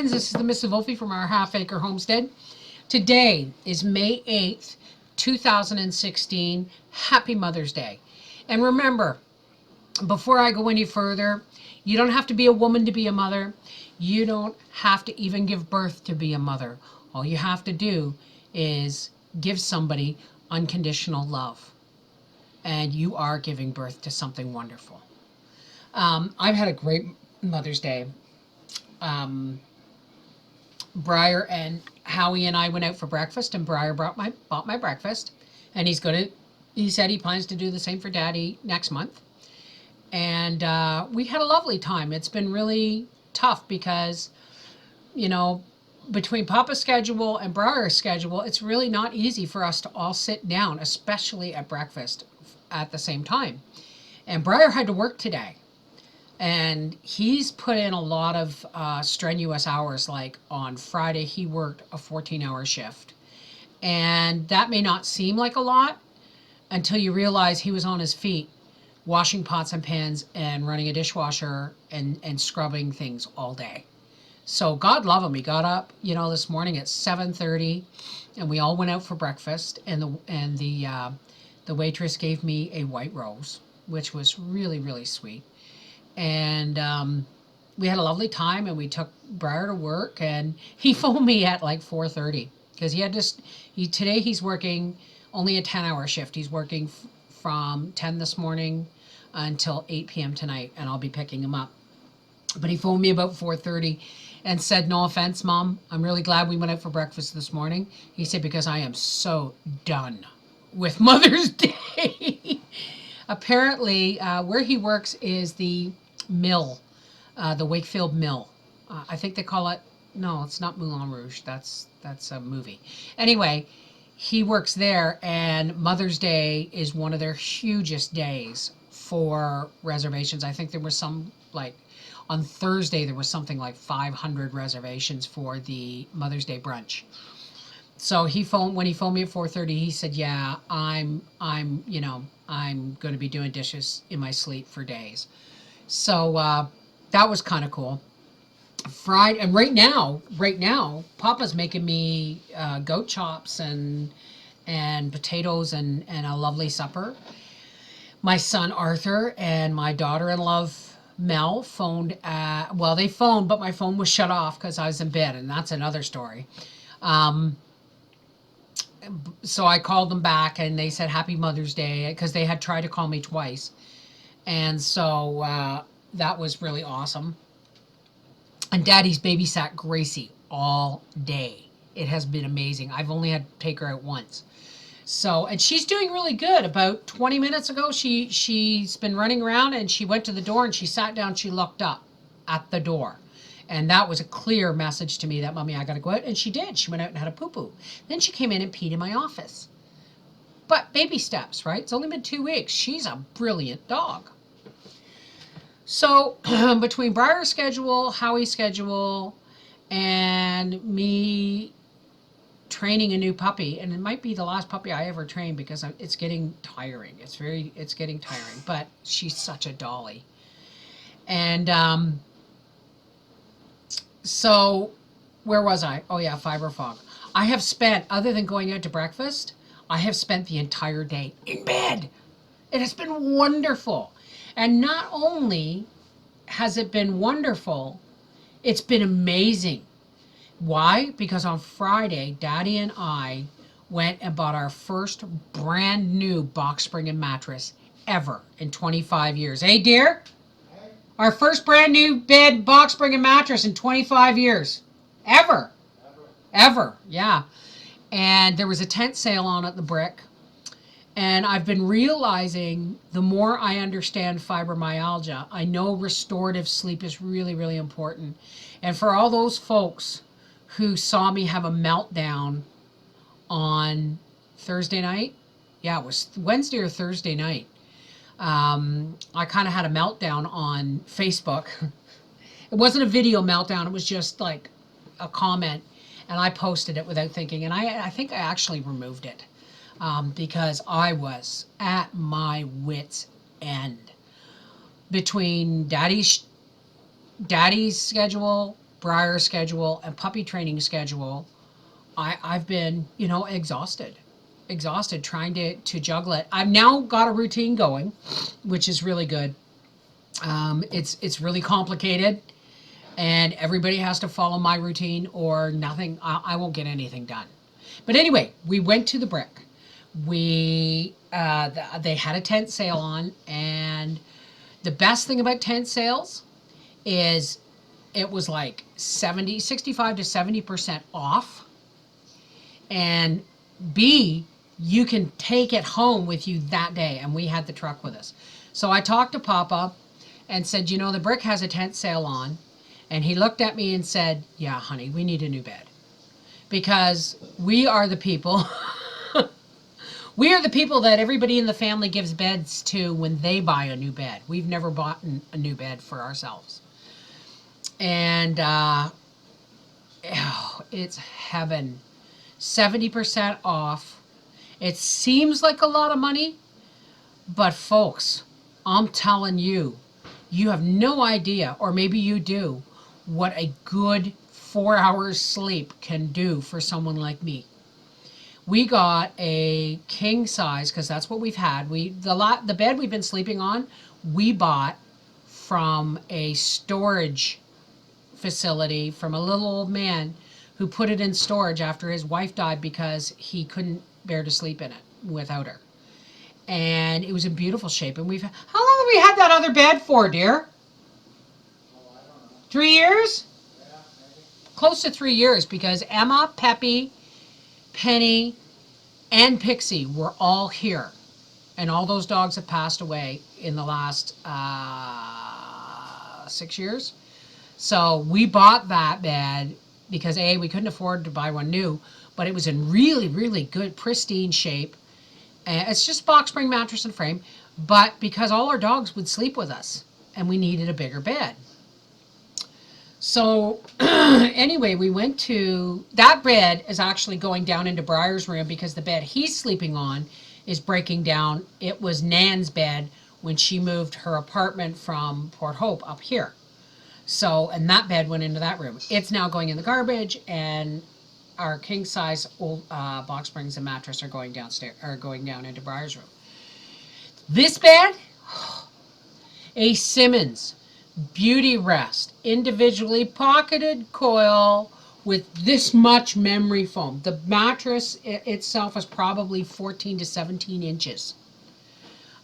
friends, this is the Mrs. Wolfie from our Half Acre Homestead. Today is May 8th, 2016. Happy Mother's Day. And remember, before I go any further, you don't have to be a woman to be a mother. You don't have to even give birth to be a mother. All you have to do is give somebody unconditional love. And you are giving birth to something wonderful. I've had a great Mother's Day. Briar and Howie and I went out for breakfast, and Briar bought my breakfast, and he said he plans to do the same for Daddy next month. And we had a lovely time. It's been really tough because, you know, between Papa's schedule and Briar's schedule, it's really not easy for us to all sit down, especially at breakfast at the same time. And Briar had to work today. And he's put in a lot of strenuous hours. Like on Friday, he worked a 14-hour shift. And that may not seem like a lot until you realize he was on his feet washing pots and pans and running a dishwasher and scrubbing things all day. So God love him. He got up, this morning at 7:30, and we all went out for breakfast. And the waitress gave me a white rose, which was really, really sweet. And we had a lovely time, and we took Briar to work, and he phoned me at like 4:30 because today he's working only a 10-hour shift. He's working from 10 this morning until 8 p.m. tonight, and I'll be picking him up. But he phoned me about 4:30 and said, "No offense, Mom, I'm really glad we went out for breakfast this morning." He said, "Because I am so done with Mother's Day." Apparently, where he works is the mill, the Wakefield Mill. I think they call it, no, it's not Moulin Rouge. That's a movie. Anyway, he works there, and Mother's Day is one of their hugest days for reservations. I think there was on Thursday, there was something like 500 reservations for the Mother's Day brunch. So when he phoned me at 4:30, he said, "Yeah, I'm going to be doing dishes in my sleep for days." So that was kind of cool. Friday, and right now, Papa's making me goat chops and potatoes and a lovely supper. My son Arthur and my daughter-in-law Mel phoned. They phoned, but my phone was shut off because I was in bed, and that's another story. So I called them back, and they said Happy Mother's Day because they had tried to call me twice. And so that was really awesome. And Daddy's babysat Gracie all day. It has been amazing. I've only had to take her out once. So, and she's doing really good. About 20 minutes ago, she's been running around, and she went to the door and she sat down. She looked up at the door. And that was a clear message to me that, "Mommy, I got to go out." And she did. She went out and had a poo-poo. Then she came in and peed in my office. But baby steps, right? It's only been 2 weeks. She's a brilliant dog. So between Briar's schedule, Howie's schedule, and me training a new puppy, and it might be the last puppy I ever train because it's getting tiring. It's getting tiring, but she's such a dolly. And so where was I? Oh yeah, Fiber Fog. I have spent, other than going out to breakfast, I have spent the entire day in bed. It has been wonderful. And not only has it been wonderful, it's been amazing. Why? Because on Friday, Daddy and I went and bought our first brand new box spring and mattress ever in 25 years. Hey, dear? Our first brand new bed, box spring and mattress in 25 years. Ever. Ever, yeah. And there was a tent sale on at the Brick. And I've been realizing the more I understand fibromyalgia, I know restorative sleep is really, really important. And for all those folks who saw me have a meltdown on Thursday night, yeah, it was Wednesday or Thursday night, I kind of had a meltdown on Facebook. It wasn't a video meltdown, it was just like a comment, and I posted it without thinking, and I think I actually removed it. Because I was at my wit's end between Daddy's schedule Briar schedule and puppy training schedule, I've been, exhausted trying to juggle it. I've now got a routine going, which is really good. It's really complicated, and everybody has to follow my routine or nothing. I won't get anything done. But anyway, we went to the Brick. They had a tent sale on, and the best thing about tent sales is it was like 65 to 70% off, and B, you can take it home with you that day, and we had the truck with us. So I talked to Papa and said, the Brick has a tent sale on, and he looked at me and said, yeah, honey, we need a new bed, because we are the people we are the people that everybody in the family gives beds to when they buy a new bed. We've never bought a new bed for ourselves. And it's heaven. 70% off. It seems like a lot of money, but folks, I'm telling you, you have no idea, or maybe you do, what a good 4 hours sleep can do for someone like me. We got a king size, because that's what we've had. The bed we've been sleeping on, we bought from a storage facility from a little old man who put it in storage after his wife died because he couldn't bear to sleep in it without her. And it was in beautiful shape. And how long have we had that other bed for, dear? Oh, I don't know. 3 years? Yeah, maybe. Close to 3 years, because Emma, Peppy, Penny, and Pixie were all here. And all those dogs have passed away in the last 6 years. So we bought that bed because A, we couldn't afford to buy one new, but it was in really, really good, pristine shape. And it's just box spring mattress and frame, but because all our dogs would sleep with us and we needed a bigger bed. So anyway, we went to, that bed is actually going down into Briar's room because the bed he's sleeping on is breaking down. It was Nan's bed when she moved her apartment from Port Hope up here. So, and that bed went into that room. It's now going in the garbage, and our king size old box springs and mattress are going downstairs, are going down into Briar's room. This bed, a Simmons Beauty Rest, individually pocketed coil with this much memory foam. The mattress itself is probably 14 to 17 inches.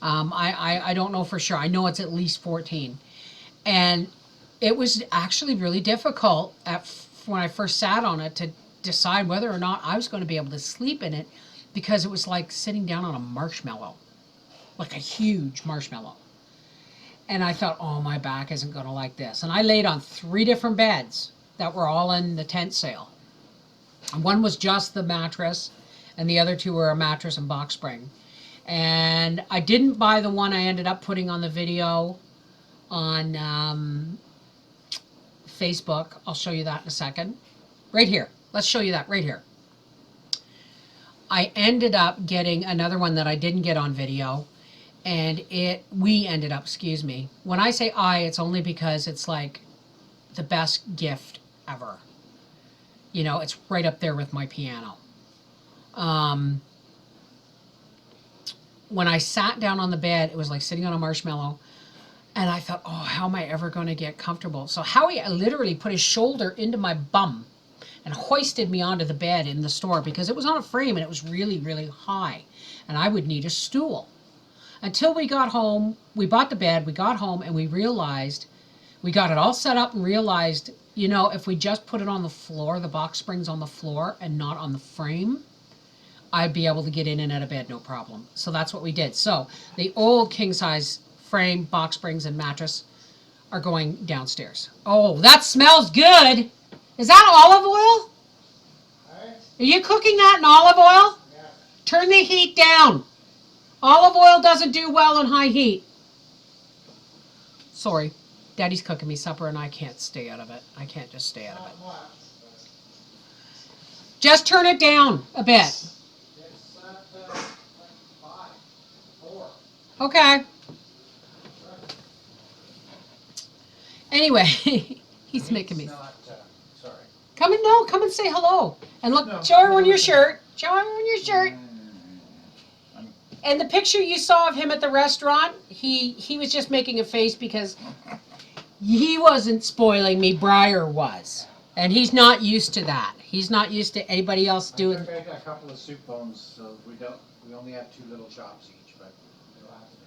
I don't know for sure. I know it's at least 14. And it was actually really difficult when I first sat on it to decide whether or not I was going to be able to sleep in it, because it was like sitting down on a marshmallow, like a huge marshmallow. And I thought, oh, my back isn't going to like this. And I laid on 3 different beds that were all in the tent sale. And one was just the mattress, and the other 2 were a mattress and box spring. And I didn't buy the one I ended up putting on the video on Facebook. I'll show you that in a second. Right here. Let's show you that right here. I ended up getting another one that I didn't get on video. And we ended up, excuse me. When I say it's only because it's like the best gift ever. It's right up there with my piano. When I sat down on the bed, it was like sitting on a marshmallow. And I thought, how am I ever going to get comfortable? So Howie literally put his shoulder into my bum and hoisted me onto the bed in the store, because it was on a frame and it was really, really high. And I would need a stool. Until we got home, we bought the bed, we got home, and we realized, we got it all set up and realized, if we just put it on the floor, the box springs on the floor and not on the frame, I'd be able to get in and out of bed no problem. So that's what we did. So the old king size frame, box springs, and mattress are going downstairs. Oh, that smells good. Is that olive oil? Are you cooking that in olive oil? Yeah. Turn the heat down. Olive oil doesn't do well in high heat. Sorry. Daddy's cooking me supper and I can't stay out of it. I can't just stay out of it. Not much, but Just turn it down a bit. it's at like 5, 4. Okay. Anyway, he's making me. Not Come and no, come and say hello. And look, No, show everyone no, your no. shirt. Show everyone your shirt. And the picture you saw of him at the restaurant, he was just making a face because he wasn't spoiling me. Briar was, and he's not used to that. He's not used to anybody else I doing. took a couple of soup bones, so we only have 2 little chops each, but it'll have to do.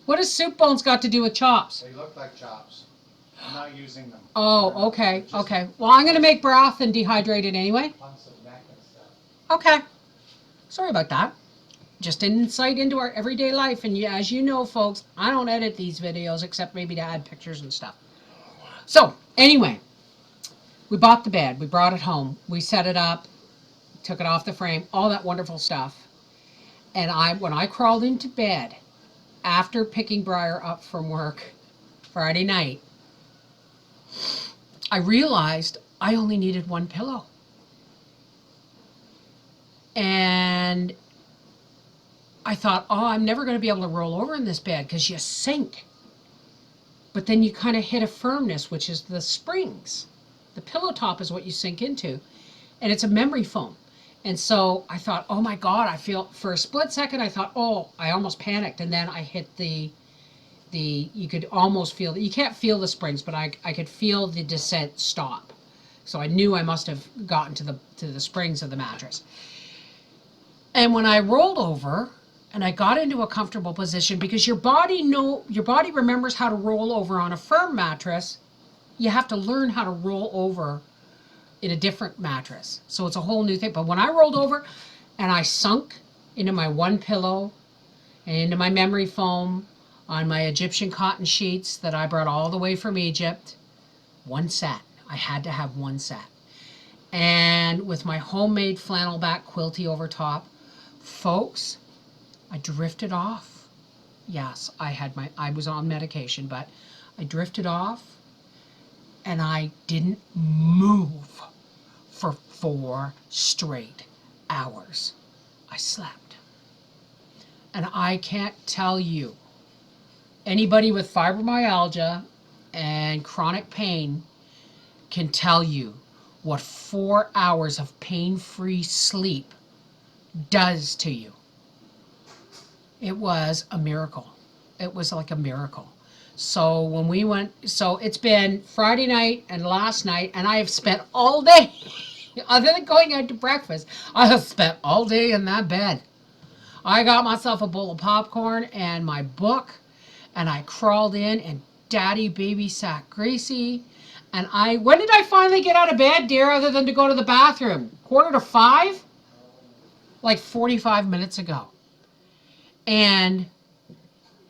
What does soup bones got to do with chops? They look like chops. I'm not using them. Oh, okay, Just okay. Well, I'm gonna make broth and dehydrate it anyway. Hunks of neck and stuff. Okay. Sorry about that. Just an insight into our everyday life, and as you know, folks, I don't edit these videos except maybe to add pictures and stuff. So, anyway, we bought the bed. We brought it home. We set it up, took it off the frame, all that wonderful stuff. And when I crawled into bed after picking Briar up from work Friday night, I realized I only needed one pillow. And I thought, oh, I'm never going to be able to roll over in this bed because you sink. But then you kind of hit a firmness, which is the springs. The pillow top is what you sink into. And it's a memory foam. And so I thought, oh my God, for a split second, I thought, oh, I almost panicked. And then I hit you could almost feel, you can't feel the springs, but I could feel the descent stop. So I knew I must have gotten to the springs of the mattress. And when I rolled over, and I got into a comfortable position, because your body remembers how to roll over on a firm mattress. You have to learn how to roll over in a different mattress. So it's a whole new thing. But when I rolled over and I sunk into my one pillow and into my memory foam on my Egyptian cotton sheets that I brought all the way from Egypt, one set. I had to have one set. And with my homemade flannel back quilty over top, folks, I drifted off. Yes, I was on medication, but I drifted off and I didn't move for 4 straight hours. I slept. And I can't tell you, anybody with fibromyalgia and chronic pain can tell you what 4 hours of pain-free sleep does to you. It was a miracle. It was like a miracle. So when we went, so it's been Friday night and last night, and I have spent all day, other than going out to breakfast, I have spent all day in that bed. I got myself a bowl of popcorn and my book, and I crawled in, and Daddy babysat Gracie. And when did I finally get out of bed, dear, other than to go to the bathroom? 4:45? Like 45 minutes ago. And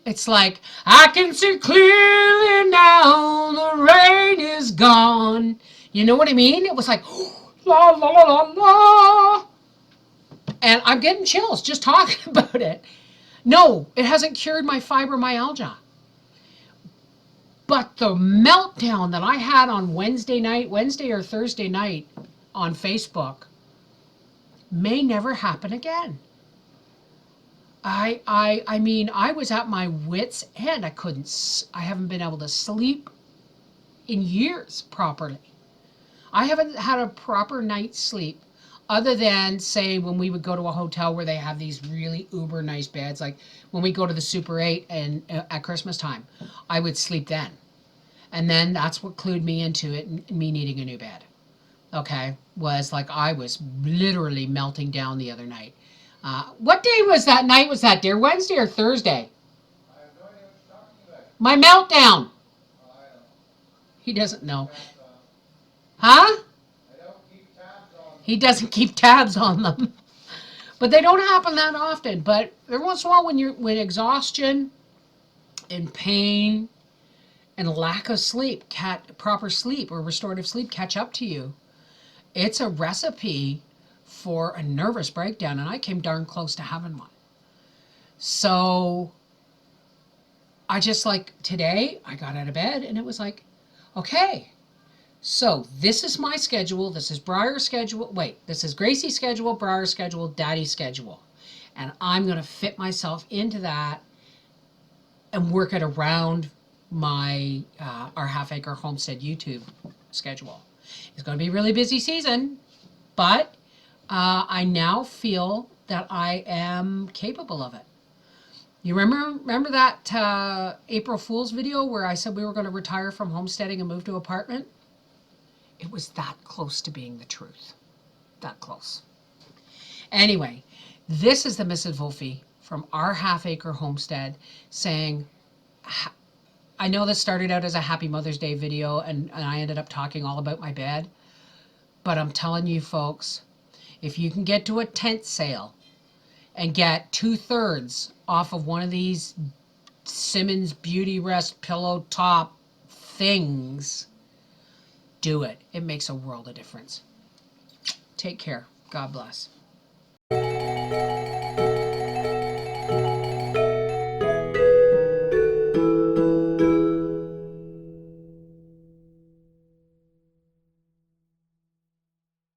it's like, I can see clearly now, the rain is gone. You know what I mean? It was like, la la la la la. And I'm getting chills just talking about it. No, it hasn't cured my fibromyalgia. But the meltdown that I had on Wednesday or Thursday night on Facebook may never happen again. I mean, I was at my wit's end. I haven't been able to sleep in years properly. I haven't had a proper night's sleep other than, say, when we would go to a hotel where they have these really uber nice beds. Like when we go to the Super 8 and at Christmas time, I would sleep then. And then that's what clued me into it, me needing a new bed. Okay, was like I was literally melting down the other night. What day was that night? Was that, dear? Wednesday or Thursday? I have no idea what you're talking about. My meltdown. Oh, I don't. He doesn't know. Tabs on. Huh? I don't keep tabs on. He doesn't keep tabs on them. But they don't happen that often. But every once in a while, when exhaustion and pain and lack of sleep, proper sleep or restorative sleep catch up to you, it's a recipe for a nervous breakdown, and I came darn close to having one. So I just, like, today I got out of bed and it was like, okay, so this is my schedule, this is Briar's schedule, this is Gracie's schedule, Briar's schedule, Daddy's schedule, and I'm going to fit myself into that and work it around my our Half Acre Homestead YouTube schedule. It's going to be a really busy season, but I now feel that I am capable of it. You remember that April Fool's video where I said we were going to retire from homesteading and move to apartment? It was that close to being the truth. That close. Anyway, this is the Mrs. Wolfe from our half-acre homestead saying, I know this started out as a Happy Mother's Day video and I ended up talking all about my bed, but I'm telling you folks, if you can get to a tent sale and get 2/3 off of one of these Simmons Beauty Rest pillow top things, do it. It makes a world of difference. Take care. God bless.